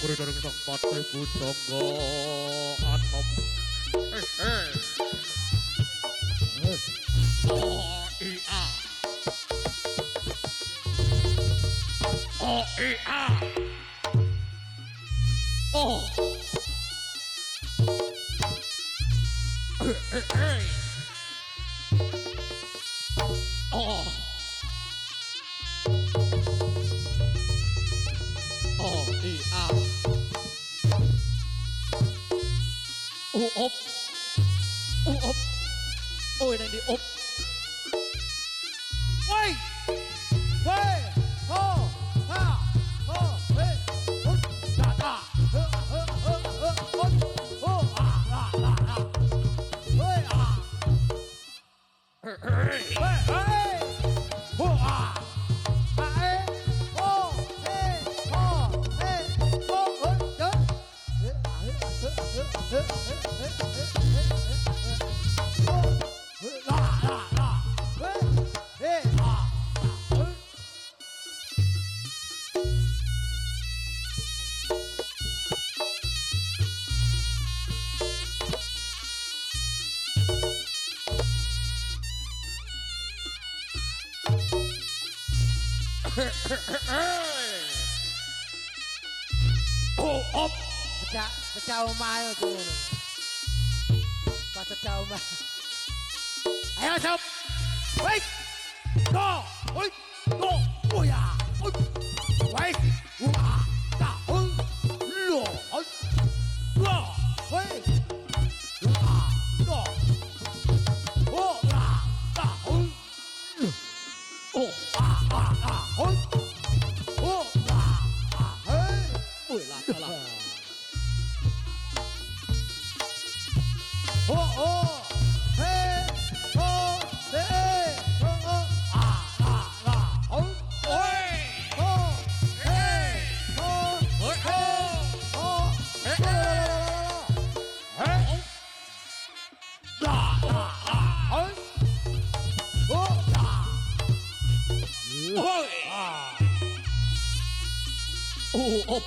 Kuridorong sang pate pujangga anom. Oh iya. Oh iya. Oh. อ๋ออ๋ออีอาอูอบอูอบโอ้ยนั่นดิอบเว้ยเว้ยโฮฮ่าโฮเฮ้ฮึตาตาเฮ้เฮ้เฮ้เฮ้โอ้โอ้อ่าอ่าอ่าอ่าเฮ้ยอ่าเฮ้ยเฮ้ยโอ้อ่าอ่าเอ้โอ้เฮ้โอ้เฮ้โอ้เฮ้ยเฮ้ยเฮ้ยเฮ้ยเฮ้ยเฮ้ยเฮ้ยเฮ้ยเฮ้ยเฮ้ยเฮ้ยเฮ้ยโอ้เฮ้ยล่าล่าล่าเฮ้ยเฮ้ยอ่าเฮ้ย โอ้อบ Pecah umai tu. Pas pecah umai. Ayo sob. Wait. Go. Wait. Go. Oh ya. Wait. Wah. Da. Lo. Lo. Wait. Wah. Go. Oh ya. Da. Oh. Ah ah ah. Oh. Oh. Ah. Hey. อุ้ยลาตลา โอ้โอ้เฮ้โอ้เฮ้โอ้โอ้อ่าอ่าอ่าโอ้โอ้ยโอ้เฮ้โอ้เฮ้โอ้เฮ้เฮ้ลาลาลาเฮ้โอ้ลาโอ้ยอ่า โอ้อบ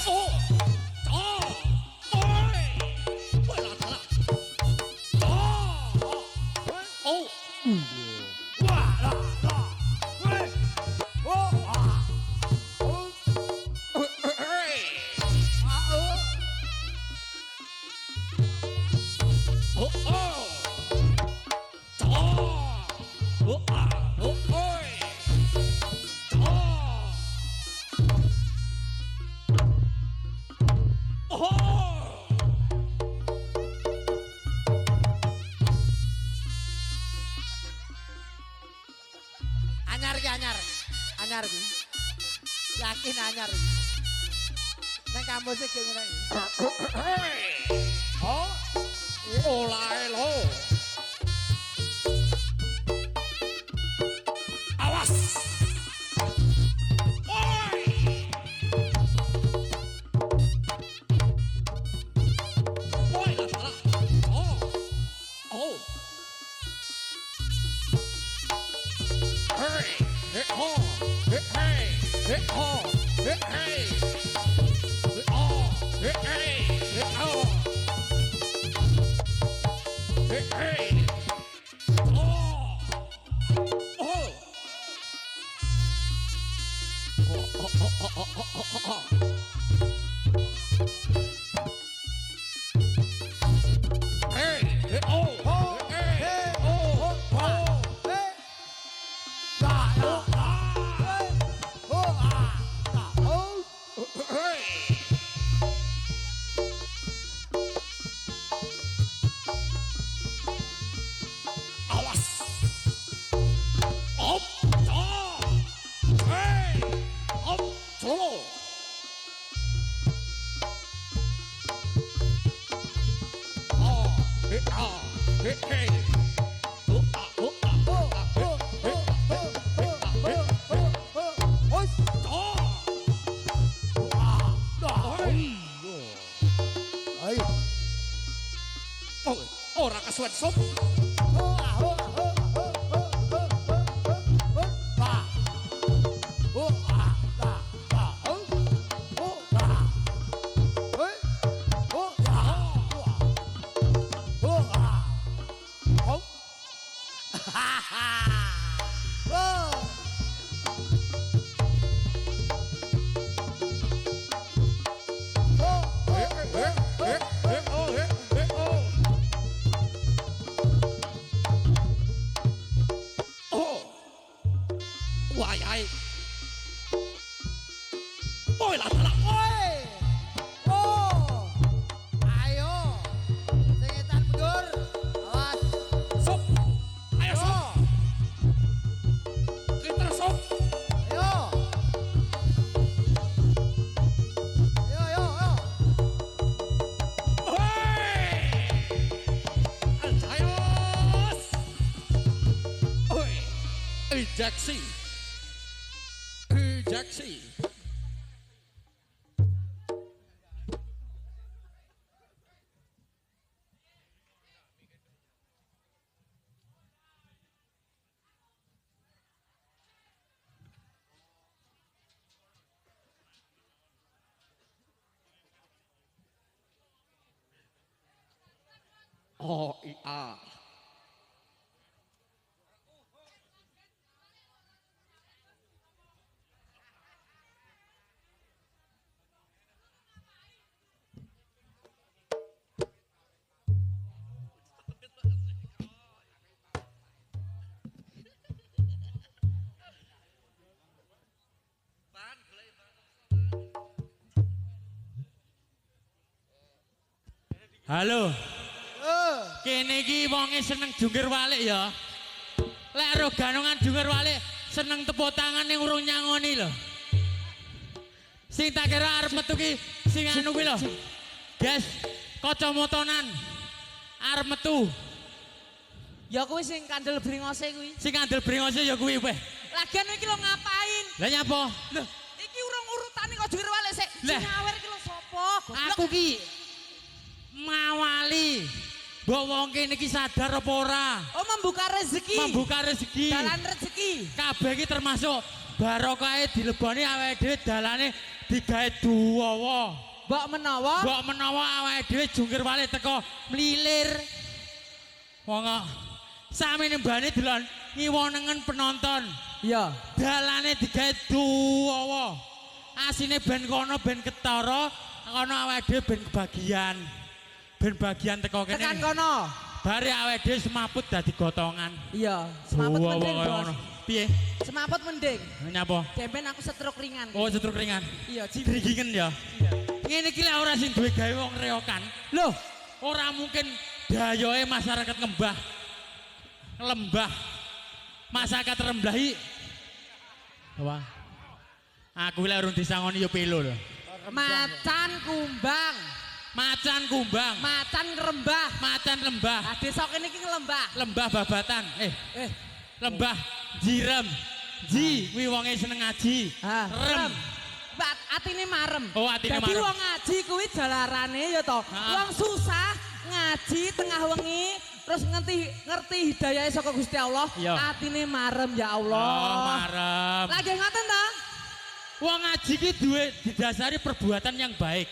โอ้จ้าโอ้ยเวลาตลาจ้าโอ้ 哇啦啦，喂，哦啊，哦啊โอ้โอ้จ้าโอ้อาโอ้โอ้ยจ้าโอ้ anyar ki anyar, anyar ki, yakin anyar ki. Nang kamu sih gimana ini? Oh, โอ้ลายโลอาวัสโอ้ยโอ้ยละละโอ้โอ้เฮ้ยเฮ้ยโอ้เฮ้ยเฮ้ยเฮ้ยโอ้เฮ้ยเฮ้ยเฮ้ยโอ้เฮ้ยเฮ้ยเฮ้ยโอ้เฮ้ยเฮ้ยโอ้โอ้โอ้โอ้โอ้โอ้โอ้โอ้เฮ้ยเฮ้ยโอ้เฮ้ยเฮ้ยโอ้โอ้ hey, da da da, hey, oh ah, da, oh, เฮ้ยเอาวะอบจ้าเฮ้ยอบโชโลอ่าเฮ้ยอ่าเฮ้ยเฮ้ยโอ้อ่ะโอ้อ่ะ oh, อ่ะเฮ้ย oh, เฮ้ย oh, เฮ้ย oh, เฮ้ยอ่ะเฮ้ย oh, oh, oh, oh, จ้า ah, da, เฮ้ย hey, โอ้ยโอ้รักกระสวนสม oh ah, oh, oh, oh, oh, oh, oh, oh, da, oh ah, da, da, oh, oh, da, bela dalam. Woi. Oh. Ayo. Sing etan mundur. Awas. Sob. Ayo sob. Yo. Kita sob. Ayo. Yo yo yo. Hei. Aljayos. Oi. Ejaksi. Ejaksi. Oh iya. Halo, Eh. kene iki wonge seneng jungkir walik ya. Lek ro ganongan jungkir walik seneng tepuk tangan ning urung nyangoni lho. Sing tak kira arep metu ki sing anu kuwi lho. Guys, kacamotonan arep metu. Ya kuwi sing kandel bringose kuwi. Sing kandel brengose ya kuwi weh. Lagian iki lho ngapain? Lah nyapa? Lho, iki urung urutane kok jujur wale sik. Lah. Sing ngawer iki lho sapa? Aku ki mawali. Mbok wong kene iki sadar apa ora? Oh, membuka rezeki. Membuka rezeki. Dalan rezeki. Kabeh iki termasuk barokahe dileboni awake dhewe dalane digawe duwawa. Mbok menawa Mbok menawa awake dhewe jungkir walik teko mlilir. Wong kok samene mbane delon ngiwonengen penonton. ya. Dalane digawe duwawa. Asine ben kono ben ketara, kono awake dhewe ben kebagian. Ben bagian teko kene. Tekan kono. Bare awake dhewe semaput dadi gotongan. Iya, semaput Duwawa mending, kaya Bos. ngono. Piye? Semaput mending. Nyapa? Dempen aku setruk ringan. Oh, setruk ringan. Iya, Dringingen ya. Ngene iki lek ora sing duwe gawe wong reokan. Loh, Ora mungkin dayoe masyarakat lembah. Masyarakat Remblahi. Apa? Aku lek urung disangoni ya pelo lho. macan kumbang, Macan kumbang, macan ngrembah. macan lembah, Nah, desa kene iki ngelembah. lembah babatan. Eh, Lembah jirem. Ji kuwi wonge seneng ngaji. Rem. Mbak, atine marem. Oh, atine Dadi marem. wong ngaji kuwi jalarane ya to. Ha. Wong susah ngaji tengah wengi terus ngerti hidayahe saka Gusti Allah, Iya. atine marem ya Allah. Oh, marem. Lagi ngoten to? Wong ngaji ki duwe didasari perbuatan yang baik.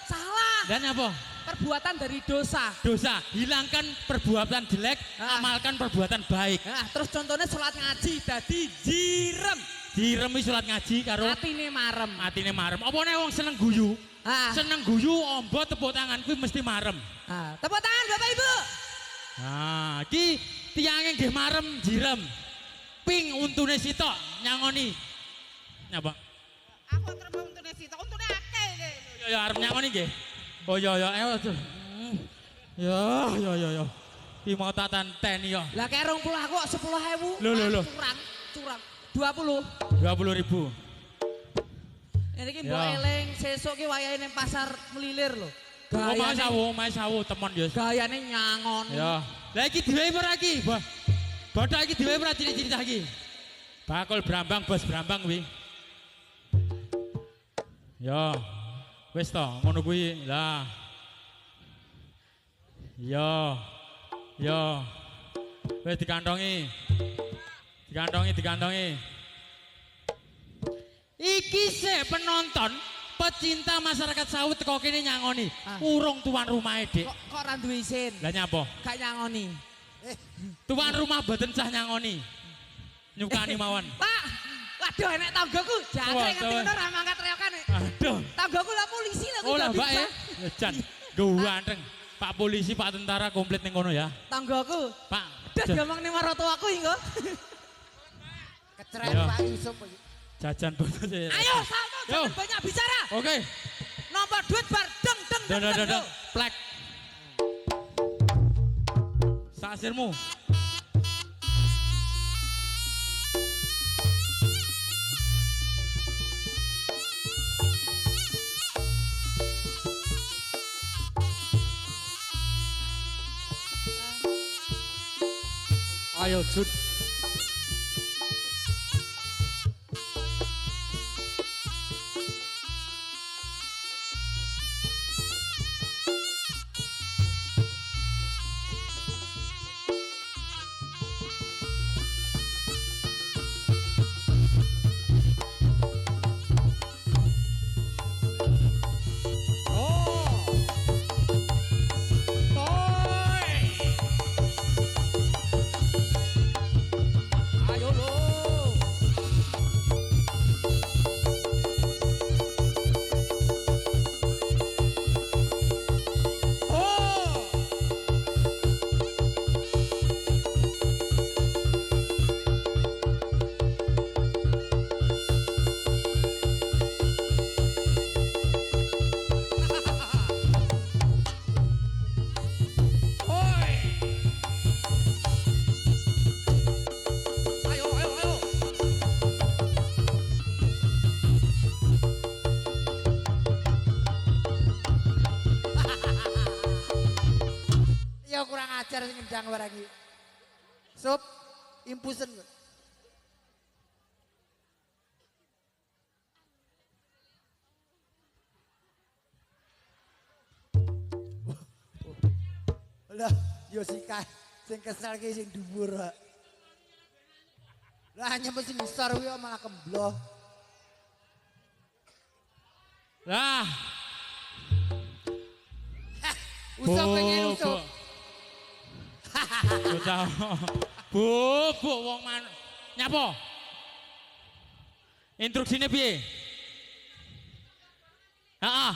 Salah. Dan apa? Perbuatan dari dosa. Dosa, hilangkan perbuatan jelek, Ah. amalkan perbuatan baik. Nah, terus contohnya sholat ngaji dadi jirem. Diremi salat ngaji karo Atine marem. atine marem. Apa nek wong seneng guyu? Ah. Seneng guyu ombo tepuk tangan kuwi mesti marem. Ah, tepuk tangan Bapak Ibu. Nah, iki tiange nggih marem jirem. Ping untune sitok nyangoni. Nyapa? Aku terus untune sitok, untune akeh iki. Ya arep nyangoni nggih. Oh ya aduh. Ya. Ki mau tatan teni yo. Lah kayak 20 aku kok 10.000. Lho. Curang. 20. 20.000. Ini ki Ya. mbok eling sesuk ki wayahe ning pasar melilir lho. Oh, mas sawu temon yo. Gayane nyangon. Ya. Lah iki dhewe ora iki, Mbah. Bathok iki dhewe ora ciri-ciri cah iki. Bakul Brambang, Bos Brambang kuwi. Ya. Wis to, ngono kuwi. Lah. Ya. Wis dikantongi. Dikantongi. Iki sik penonton, pecinta masyarakat sawit teko kene nyangoni. Ah. Urung tuan rumahe, Dik. Kok ora duwe isin? Lah nyapa? Gak nyangoni. Tuan rumah boten cah nyangoni. Nyukani mawon. Pak, waduh enek tanggoku. Jare Wah, ngerti tuh. ngono ra mangkat reokan. Aduh. Tanggoku lah polisi lah Oh lah kuwi Mbak ya. dadi, Jan. Ganteng. Pak polisi, Pak tentara komplit ning kono ya. Tanggoku. Pak. Udah ngomong ning maratuaku iki kok. Keceren Ya. Pak Yusuf. Jajan botol. Ayo salto Yo. jangan banyak bicara. Oke. Nomor duit bar deng deng deng. deng, yo. Plek. Sasirmu. Ayo Jun. Ayo lo. Ayo, ayo, ayo. Ya kurang ajar sing ngendang lagi. Sup, impusen. Lah, Yosika sing kesel ki sing dhuwur. Lah nyempet sing ngisor kuwi malah kembloh. Lah. Usop pengen usop. Bocah. Bu, wong man. Nyapa? Instruksine piye? Heeh.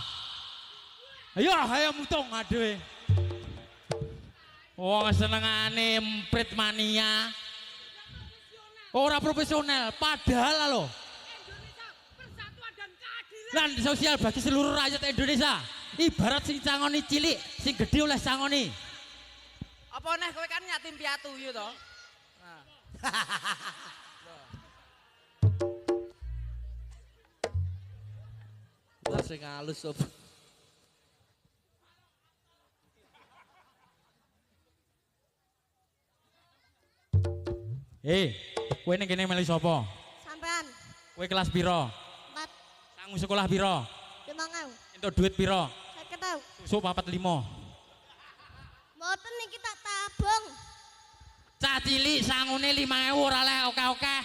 Ayo mutung aduh. Wong senengane emprit mania. Ora profesional, padahal lho. Indonesia persatuan dan keadilan. Lan sosial bagi seluruh rakyat Indonesia. Ibarat sing cangoni cilik, sing gede oleh cangoni. Apa neh kowe kan yatim piatu yo to. Nah. Lah sing halus sup. Kowe ning kene melu sapa? Sampean Kowe kelas pira? 4 Sangu sekolah pira? 5.000 Entuk duit pira? 50.000 Susu 45. mboten niki tak tabung Cah cilik sangune 5.000 ora oleh oke-oke.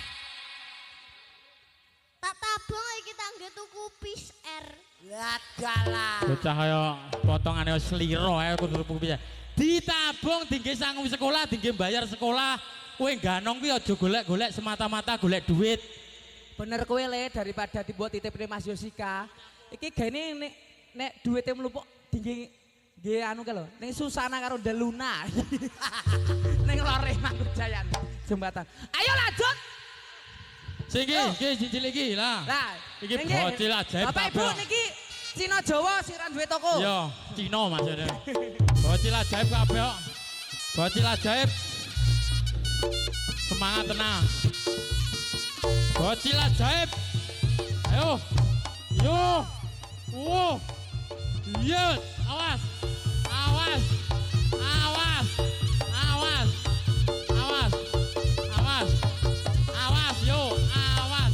tak tabung iki tangge tuku pis R Lah dalah. Bocah kaya potongane sliro ae kudu piye. Ditabung dingge sangu sekolah, dingge bayar sekolah. Kowe ganong kuwi aja golek-golek semata-mata golek duit. Bener kowe le daripada dibuat titipne Mas Yosika. Iki gene nek duwite mlupuk dingge nggih anu ke lho, ning Susana karo Deluna. Ning lore Mangkujayan jembatan. Ayo lanjut. Sing iki cilik iki lah. Lah, Iki nggih. bocil ajaib Bapak Ibu kabeh. niki Cina Jawa sing ra duwe toko. Iya, Cina maksudnya. Bocil ajaib kabeh kok. Bocil ajaib. Semangat tenang. Bocil ajaib. Ayo. Yo. Wow. Yes, awas. Awas. Awas. Awas. Awas. Awas. Awas yo, awas.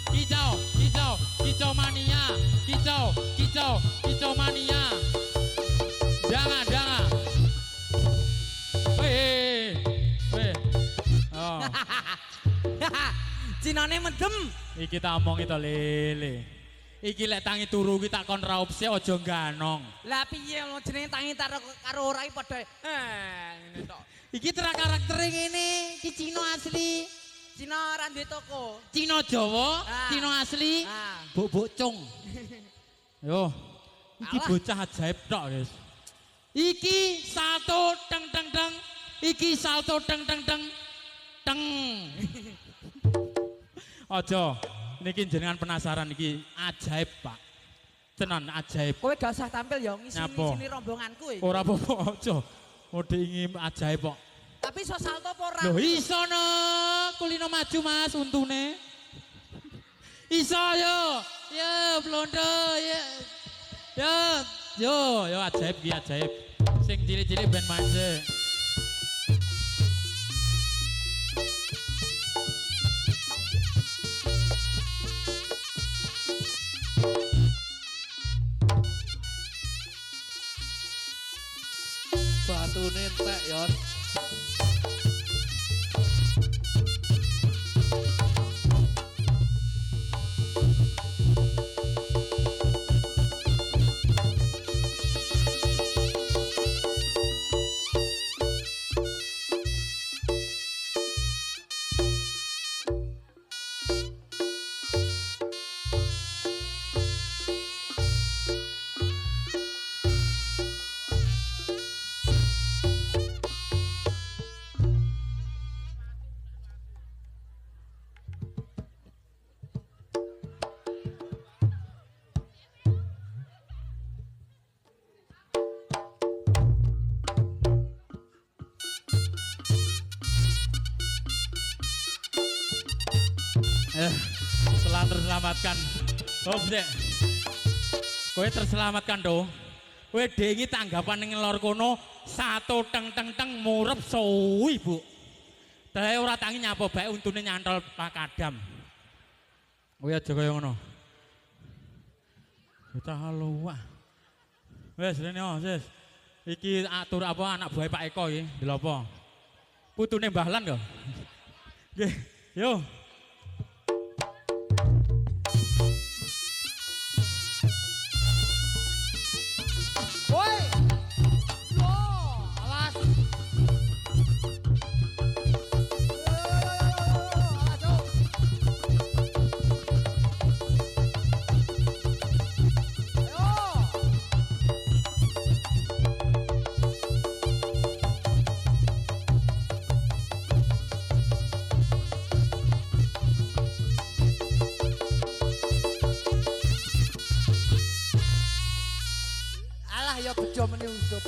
Kicau, kicau, kicau mania. Kicau, kicau, kicau mania. Jangan, jangan. Weh. Weh. Oh. Cinane mendem. Iki tak omong itu lele. Iki lek tangi turu ki tak kon raupsi aja ganong. Lah piye lo jenenge tangi karo ora iki padha. Ngene tok. Iki terak karaktere ngene, iki Cina asli. Cina ra duwe toko. Cina Jawa, Ah. Cina asli. Ah. Bok-bok cung. Yo. Iki Alah. bocah ajaib tok, Guys. Iki salto teng teng teng. Iki salto teng teng teng. Teng. Aja. niki jenengan penasaran iki ajaib, Pak. Tenan ajaib. Kowe gak usah tampil ya Nyapa? ngisi-ngisi rombonganku iki. Ora apa-apa aja. Mode ingin ajaib kok. Tapi iso salto apa ora? Loh iso no, kulino maju Mas untune. Iso yo. Yo blondo yo. Yo ajaib ki ajaib. Sing cilik-cilik ben manje. Batune entek ya. Telah terselamatkan. Oh, Dek. Kowe terselamatkan do. Kowe dengi tanggapan ning lor kono satu teng teng teng murep suwi, Bu. Dae ora tangi nyapa bae untune nyantol Pak Kadam. Kowe aja kaya ngono. Kita halo wah. Wes rene sis. Iki atur apa anak buah Pak Eko iki, lho apa? Putune Mbah Lan kok. Nggih, yo. Woi. Yo, awas. Awas, yo. Ayo. Alah ya bejo meni usup.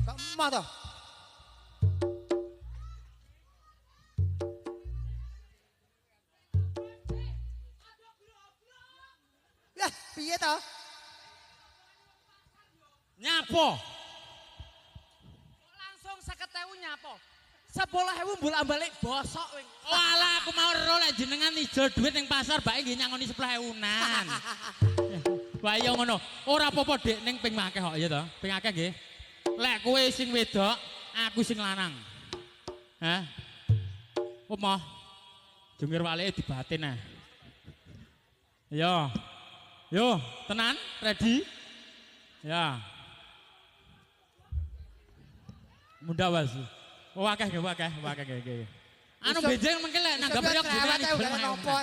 Kok emah to? Lah, piye to? Nyapa? Langsung 50.000 nyapa? 10.000 bolak-balik bosok wing. Walah aku mau ero lek jenengan ijol duit ning pasar bae nggih nyangoni 10.000-an. Wah iya ngono. Ora apa-apa Dik ning ping akeh kok ya to. Ping akeh nggih. Lek kowe sing wedok, aku sing lanang. Hah? Apa? Jungkir walike dibatin ah. Yo, tenan? Ready? Ya. Mudah was. Oh akeh nggih. Anu benjing mengke lek nanggap riok jenengan nopo?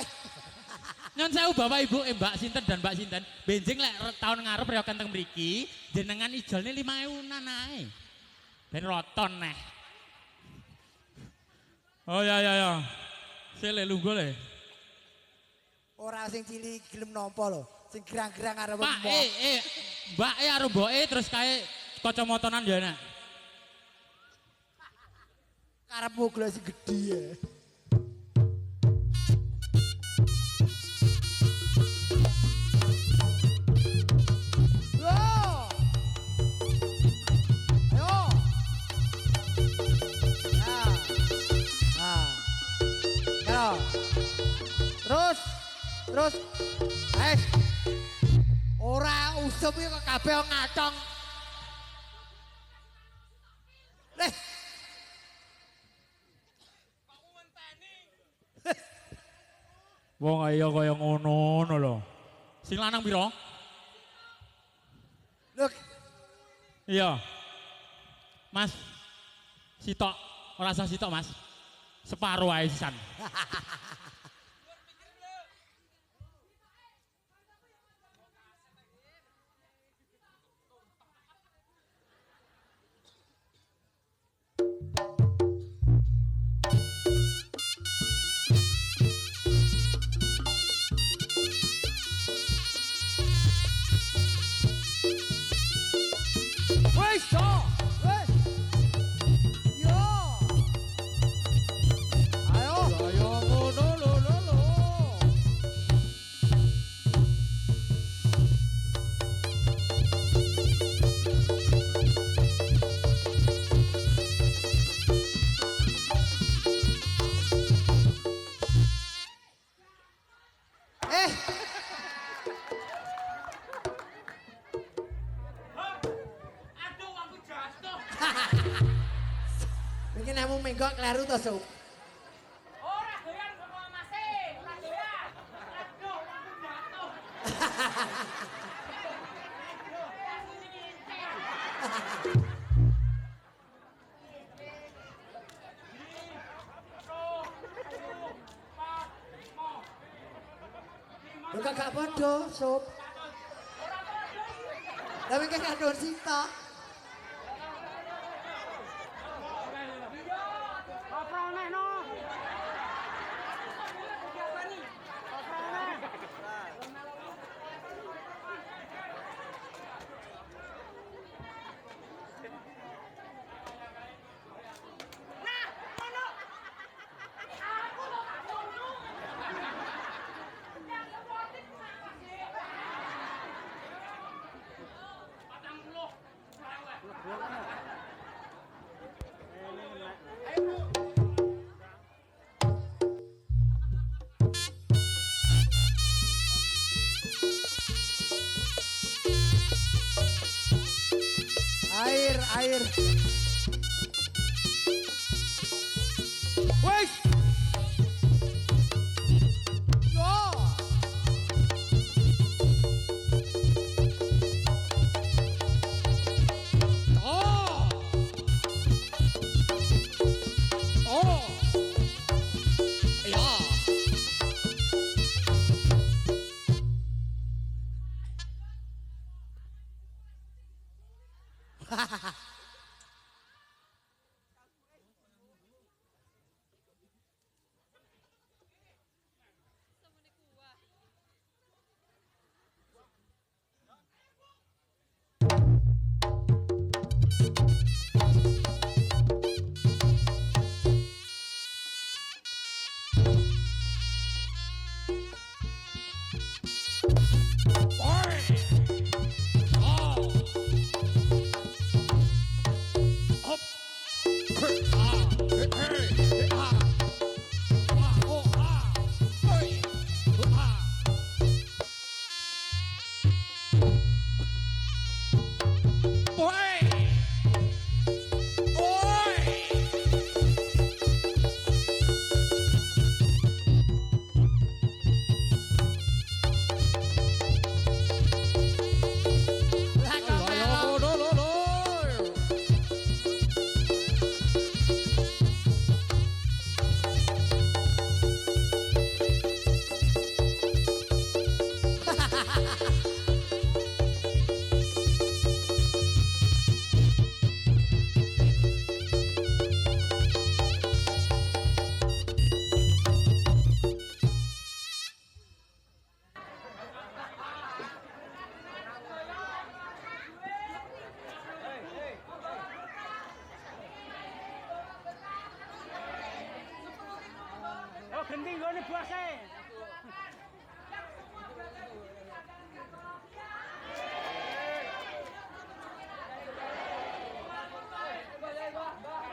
Nyon sewu Bapak Ibu Mbak Sinten dan Mbak Sinten. Benjing lek tahun ngarep reokan teng mriki jenengan ijolne 5.000-an ae. Ben roton neh. Oh ya. Sile lungguh le. Ora sing cilik gelem nampa lho, sing gerang-gerang arep Pak Mbak karo mboke terus kae kacamotonan ya nek. karepmu gelas gedhe ya. Terus, ora usum iki kok kabeh ngacong. Leh. Wong ayo kaya ngono lho. Sing lanang pira? Look, Iya. Mas, sitok, ora usah sitok Mas. Separo ae sisan. Iki nemu menggok kleru to, Sup. Ora doyan kok Mas e, ora doyan. Aduh, langsung jatuh. Lho kok gak padha, Sup. Tapi kan gak dor sitok. Apa neh no? Air. Wes. Yo. Oh. Oh. Ja. Oh, gending gone buase.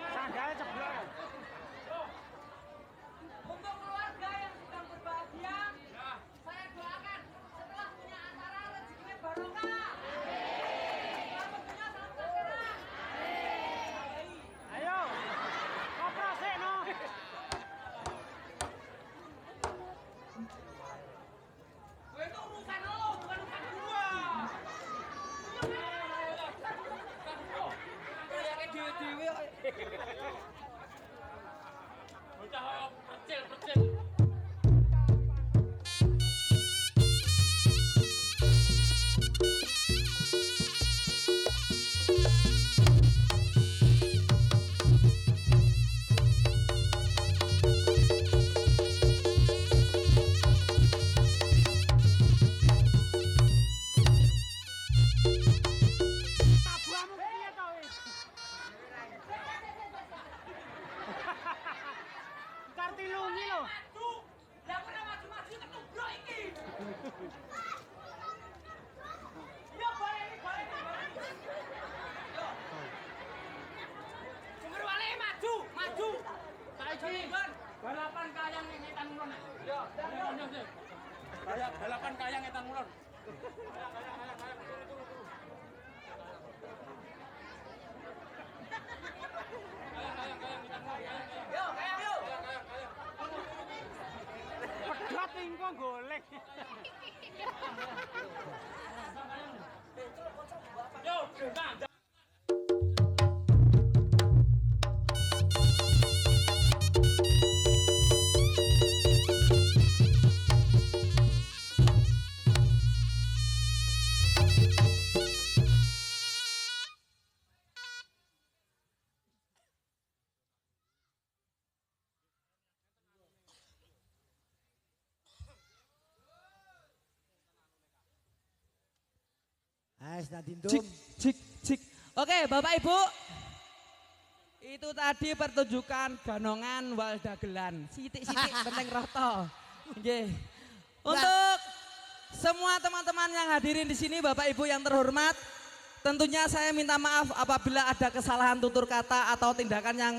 Sandal ceblok. Untuk keluarga yang sedang berbahagia, saya doakan setelah punya acara rezekinya barokah. Ayo, operasi no. Itu urusan lo, bukan urusan gua. Kayak dewe-dewe. Bocah percil. Tabuamu piye to wis? Kartilungi lho. Lah kena maju-maju ketubruk iki. Ya boleh. Sumber wale maju. Saiki balapan kayang ning Etan Mulon. Yo, balapan kayang Etan Mulon. Kayak. Ais Nadindum. Cik, cik, cik. Oke, Bapak Ibu. Itu tadi pertunjukan ganongan wal dagelan. Sitik-sitik penting roto. Nggih. Untuk semua teman-teman yang hadirin di sini, Bapak Ibu yang terhormat, tentunya saya minta maaf apabila ada kesalahan tutur kata atau tindakan yang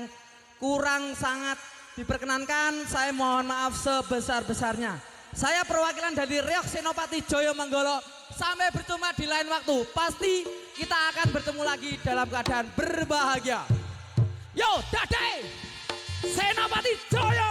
kurang sangat diperkenankan. Saya mohon maaf sebesar-besarnya. Saya perwakilan dari Reok Senopati Joyo Menggolo. Sampai berjumpa di lain waktu. Pasti kita akan bertemu lagi dalam keadaan berbahagia. Yo, Dadai Senopati Joyo.